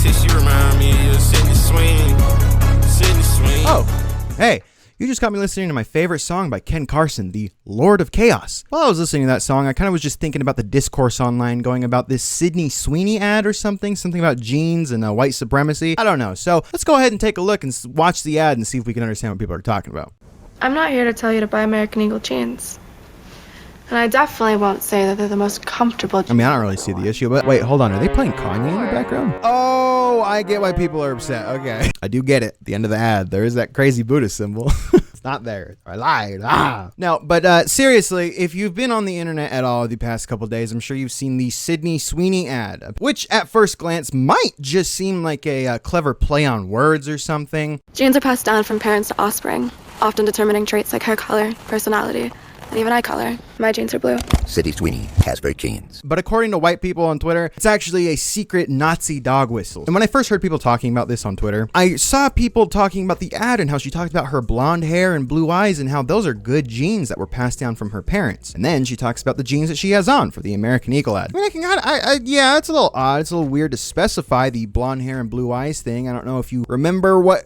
She remind me of Sydney Sweeney. Sydney Sweeney. Oh, hey. You just got me listening to my favorite song by Ken Carson, The Lord of Chaos. While I was listening to that song, I kind of was just thinking about the discourse online going about this Sydney Sweeney ad or something about jeans and white supremacy. I don't know. So let's go ahead and take a look and watch the ad and see if we can understand what people are talking about. I'm not here to tell you to buy American Eagle jeans. And I definitely won't say that they're the most comfortable jeans. I mean, I don't really see the issue, but wait, hold on. Are they playing Kanye in the background? Oh, I get why people are upset. Okay. I do get it. At the end of the ad, there is that crazy Buddhist symbol. It's not there. I lied. No, but seriously, if you've been on the internet at all the past couple days, I'm sure you've seen the Sydney Sweeney ad, which at first glance might just seem like a clever play on words or something. Genes are passed down from parents to offspring, often determining traits like hair color, personality, and even eye color. My genes are blue. Sydney Sweeney has great genes. But according to white people on Twitter, it's actually a secret Nazi dog whistle. And when I first heard people talking about this on Twitter, I saw people talking about the ad and how she talked about her blonde hair and blue eyes and how those are good genes that were passed down from her parents. And then she talks about the genes that she has on for the American Eagle ad. I mean, yeah, it's a little odd. It's a little weird to specify the blonde hair and blue eyes thing. I don't know if you remember what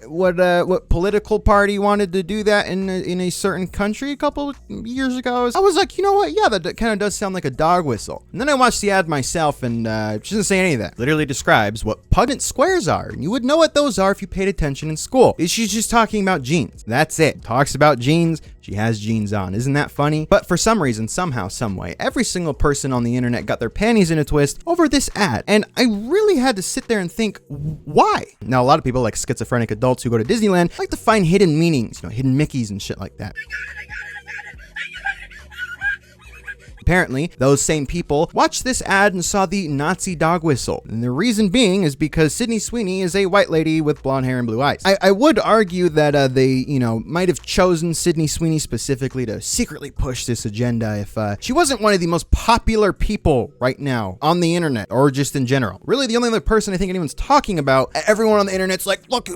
political party wanted to do that in a certain country a couple of years ago. I was like, you know what? Yeah, that kind of does sound like a dog whistle. And then I watched the ad myself, and she doesn't say any of that. Literally describes what Punnett squares are, and you would know what those are if you paid attention in school. She's just talking about jeans. That's it. Talks about jeans. She has jeans on. Isn't that funny? But for some reason, somehow, someway, every single person on the internet got their panties in a twist over this ad. And I really had to sit there and think, why? Now, a lot of people, like schizophrenic adults who go to Disneyland, like to find hidden meanings, hidden Mickeys and shit like that. Apparently, those same people watched this ad and saw the Nazi dog whistle. And the reason being is because Sydney Sweeney is a white lady with blonde hair and blue eyes. I would argue that they, might have chosen Sydney Sweeney specifically to secretly push this agenda if she wasn't one of the most popular people right now on the internet or just in general. Really, the only other person I think anyone's talking about, everyone on the internet's like, look,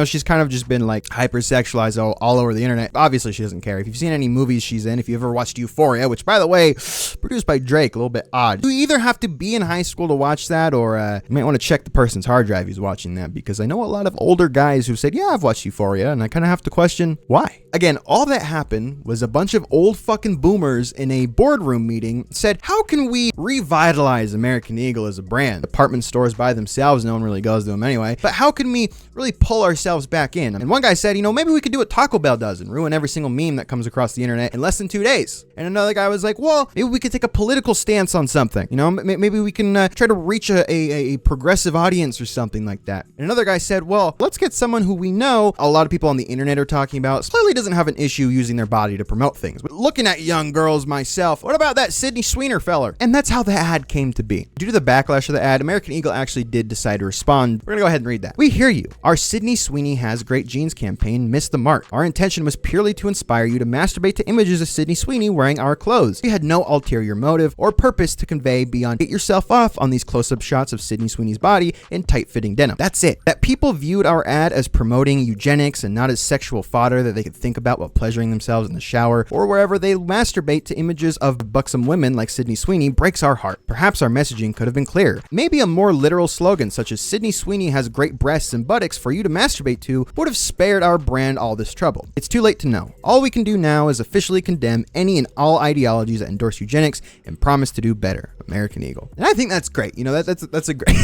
she's kind of just been like hypersexualized all over the internet. Obviously, she doesn't care. If you've seen any movies she's in, if you ever watched Euphoria, which by the way, produced by Drake, a little bit odd. You either have to be in high school to watch that, or you might want to check the person's hard drive who's watching that, because I know a lot of older guys who said, yeah, I've watched Euphoria, and I kind of have to question why. Again, all that happened was a bunch of old fucking boomers in a boardroom meeting said, how can we revitalize American Eagle as a brand? Department stores by themselves, no one really goes to them anyway, but how can we really pull ourselves back in? And one guy said, maybe we could do what Taco Bell does and ruin every single meme that comes across the internet in less than 2 days. And another guy was like, well, maybe we could take a political stance on something. Maybe we can try to reach a progressive audience or something like that. And another guy said, well, let's get someone who we know a lot of people on the internet are talking about, clearly doesn't have an issue using their body to promote things. But looking at young girls myself, what about that Sydney Sweeney feller? And that's how the ad came to be. Due to the backlash of the ad, American Eagle actually did decide to respond. We're gonna go ahead and read that. We hear you. Our Sydney Sweeney Has Great Genes campaign missed the mark. Our intention was purely to inspire you to masturbate to images of Sydney Sweeney wearing our clothes. We had no ulterior motive or purpose to convey beyond get yourself off on these close-up shots of Sydney Sweeney's body in tight-fitting denim. That's it. That people viewed our ad as promoting eugenics and not as sexual fodder that they could think about while pleasuring themselves in the shower or wherever they masturbate to images of buxom women like Sydney Sweeney breaks our heart. Perhaps our messaging could have been clearer. Maybe a more literal slogan such as Sydney Sweeney has great breasts and buttocks for you to masturbate to would have spared our brand all this trouble. It's too late to know. All we can do now is officially condemn any and all ideologies that endorse eugenics and promise to do better. American Eagle. And I think that's great. That's a great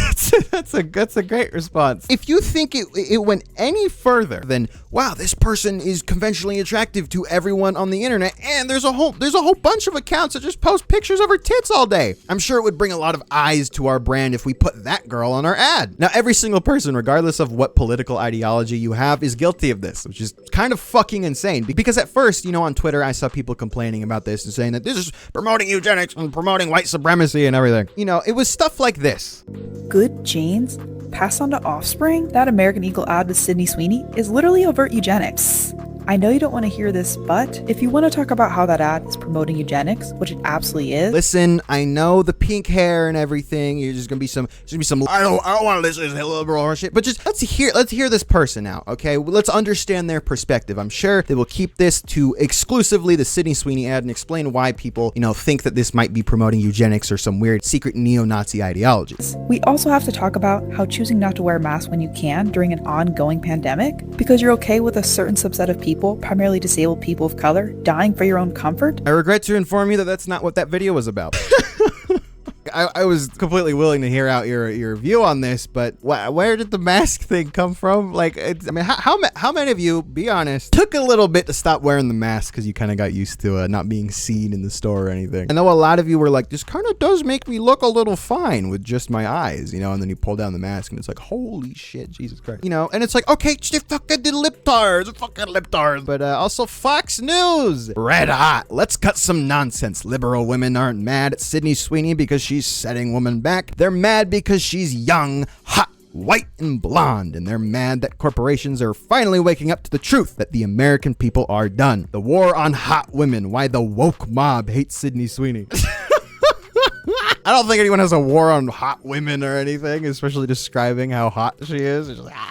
that's a great response. If you think it went any further than, wow, this person is conventionally attractive to everyone on the internet, and there's a whole bunch of accounts that just post pictures of her tits all day, I'm sure it would bring a lot of eyes to our brand if we put that girl on our ad. Now, every single person, regardless of what political ideology you have, is guilty of this, which is kind of fucking insane. Because at first, on Twitter, I saw people complaining about this and saying that this is promoting eugenics and promoting white supremacy and everything. It was stuff like this. Good genes passed on to offspring? That American Eagle ad with Sydney Sweeney is literally overt eugenics. I know you don't want to hear this, but if you want to talk about how that ad is promoting eugenics, which it absolutely is. Listen, I know the pink hair and everything. You're just gonna be some. I don't want to listen to this liberal shit. But just let's hear this person out, okay? Let's understand their perspective. I'm sure they will keep this to exclusively the Sydney Sweeney ad and explain why people, think that this might be promoting eugenics or some weird secret neo-Nazi ideology. We also have to talk about how choosing not to wear a mask when you can during an ongoing pandemic because you're okay with a certain subset of people, primarily disabled people of color, dying for your own comfort. I regret to inform you that that's not what that video was about. I was completely willing to hear out your view on this, but where did the mask thing come from? Like, how many of you, be honest, took a little bit to stop wearing the mask because you kind of got used to not being seen in the store or anything? I know a lot of you were like, this kind of does make me look a little fine with just my eyes, and then you pull down the mask and it's like, holy shit, Jesus Christ. And it's like, okay, fucking the lip tars. But also Fox News, red hot. Let's cut some nonsense. Liberal women aren't mad at Sydney Sweeney because she's setting women back. They're mad because she's young, hot, white, and blonde, and they're mad that corporations are finally waking up to the truth that the American people are done. The war on hot women, why the woke mob hates Sydney Sweeney. I don't think anyone has a war on hot women or anything, especially describing how hot she is. It's just like,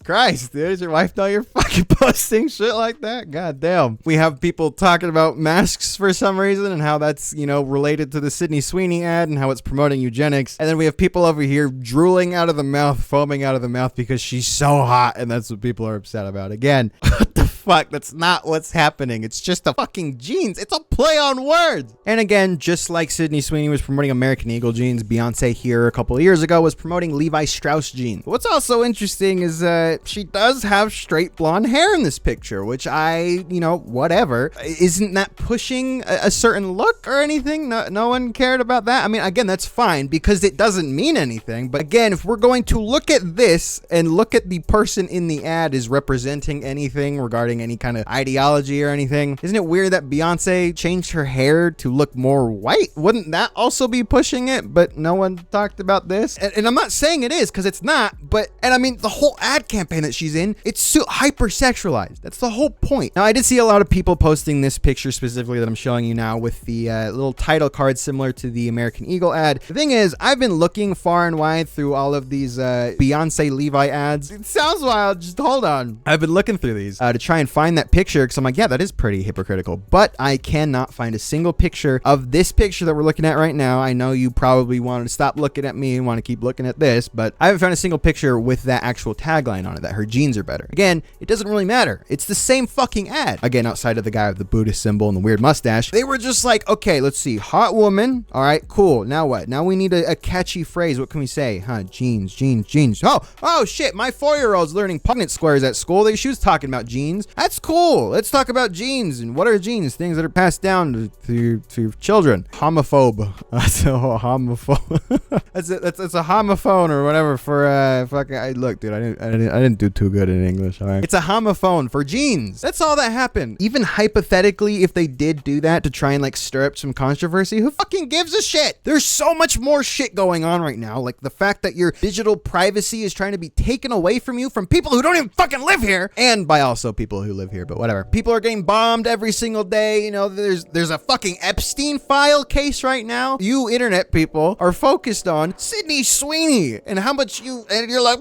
Christ, dude, does your wife know you're fucking posting shit like that? God damn. We have people talking about masks for some reason and how that's, related to the Sydney Sweeney ad and how it's promoting eugenics. And then we have people over here drooling out of the mouth, foaming out of the mouth because she's so hot, and that's what people are upset about. Again, what the fuck? That's not what's happening. It's just a fucking jeans. It's a play on words. And again, just like Sydney Sweeney was promoting American Eagle jeans, Beyonce here a couple of years ago was promoting Levi Strauss jeans. What's also interesting is she does have straight blonde hair in this picture, which whatever. Isn't that pushing a certain look or anything? No one cared about that. I mean, again, that's fine because it doesn't mean anything. But again, if we're going to look at this and look at the person in the ad is representing anything regarding any kind of ideology or anything, isn't it weird that Beyonce changed her hair to look more white? Wouldn't that also be pushing it? But no one talked about this. And I'm not saying it is because it's not, and I mean, the whole ad campaign that she's in, it's so hyper-sexualized. That's the whole point. Now, I did see a lot of people posting this picture specifically that I'm showing you now with the little title card similar to the American Eagle ad. The thing is, I've been looking far and wide through all of these Beyonce Levi ads. It sounds wild, just hold on. I've been looking through these to try and find that picture because I'm like, yeah, that is pretty hypocritical, but I cannot find a single picture of this picture that we're looking at right now. I know you probably wanted to stop looking at me and want to keep looking at this, but I haven't found a single picture with that actual tagline on it, that her jeans are better. Again, it doesn't really matter. It's the same fucking ad. Again, outside of the guy with the Buddhist symbol and the weird mustache, they were just like, okay, let's see. Hot woman. All right, cool. Now what? Now we need a catchy phrase. What can we say? Jeans. Oh shit. My 4-year-old's learning Punnett squares at school. She was talking about jeans. That's cool. Let's talk about jeans. And what are jeans? Things that are passed down to children. Homophobe. That's a homophobe. That's a homophone or whatever for fucking. Look, dude, I didn't do too good in English. All right. It's a homophone for jeans. That's all that happened. Even hypothetically, if they did do that to try and stir up some controversy, who fucking gives a shit? There's so much more shit going on right now. Like the fact that your digital privacy is trying to be taken away from you from people who don't even fucking live here, and by also people who live here, but whatever. People are getting bombed every single day. There's a fucking Epstein file case right now. You internet people are focused on Sydney Sweeney and how much and you're like,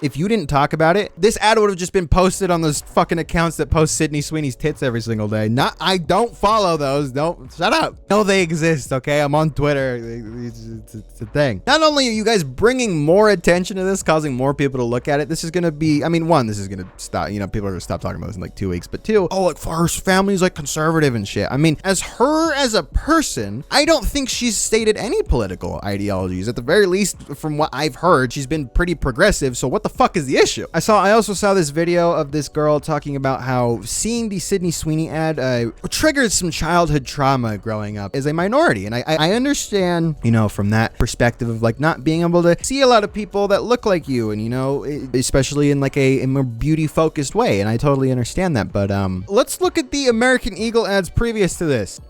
if you didn't talk about it, this ad would have just been posted on those fucking accounts that post Sydney Sweeney's tits every single day. I don't follow those. Don't, shut up. No, they exist, okay? I'm on Twitter. It's a thing. Not only are you guys bringing more attention to this, causing more people to look at it, this is going to be, one, this is going to stop, people are going to stop talking about this in 2 weeks, but two, her family's conservative and shit. As a person, I don't think she's stated any political ideologies. At the very least, from what I've heard, she's been pretty progressive, so what the fuck is the issue? I also saw this video of this girl talking about how seeing the Sydney Sweeney ad triggered some childhood trauma growing up as a minority, and I understand, from that perspective of not being able to see a lot of people that look like you, and especially in a more beauty focused way, and I totally understand that, but let's look at the American Eagle ads previous to this.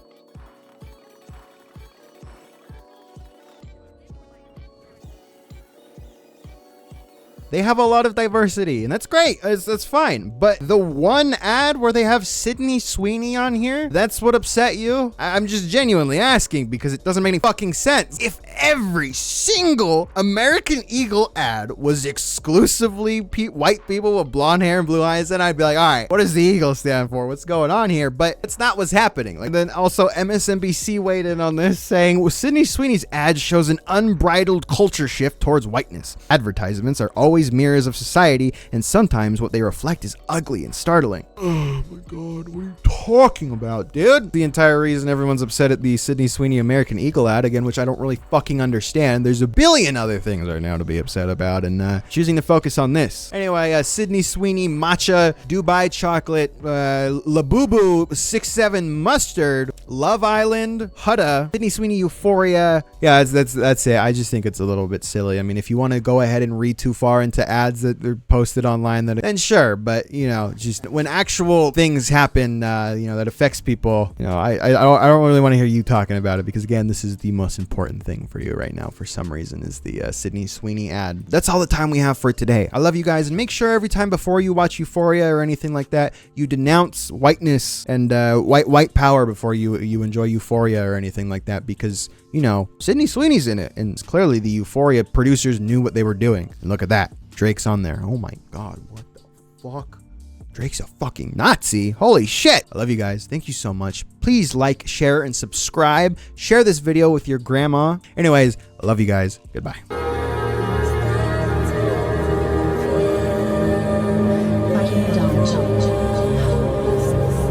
They have a lot of diversity, and that's great. That's fine. But the one ad where they have Sydney Sweeney on here, that's what upset you? I'm just genuinely asking because it doesn't make any fucking sense. If every single American Eagle ad was exclusively white people with blonde hair and blue eyes, then I'd be like, all right, what does the Eagle stand for? What's going on here? But it's not what's happening. Like, then also MSNBC weighed in on this, saying, well, Sydney Sweeney's ad shows an unbridled culture shift towards whiteness. Advertisements are always mirrors of society, and sometimes what they reflect is ugly and startling. Oh my God, what are you talking about, dude? The entire reason everyone's upset at the Sydney Sweeney American Eagle ad, again, which I don't really fucking understand. There's a billion other things right now to be upset about, and choosing to focus on this. Anyway, Sydney Sweeney matcha, Dubai chocolate, Labubu 6-7 mustard, Love Island, Hutta, Sydney Sweeney Euphoria. Yeah, that's it. I just think it's a little bit silly. I mean, if you want to go ahead and read too far into ads that are posted online, then sure. But you know, just when actual things happen, you know, that affects people, you know, I don't really want to hear you talking about it because again, this is the most important thing for you right now. For some reason, is the Sydney Sweeney ad. That's all the time we have for today. I love you guys, and make sure every time before you watch Euphoria or anything like that, you denounce whiteness and white power before you enjoy Euphoria or anything like that, because you know Sydney Sweeney's in it, and clearly the Euphoria producers knew what they were doing. And look at that, Drake's on there. Oh my God, what the fuck? Drake's a fucking Nazi. Holy shit. I love you guys. Thank you so much. Please like, share, and subscribe. Share this video with your grandma. Anyways, I love you guys. Goodbye.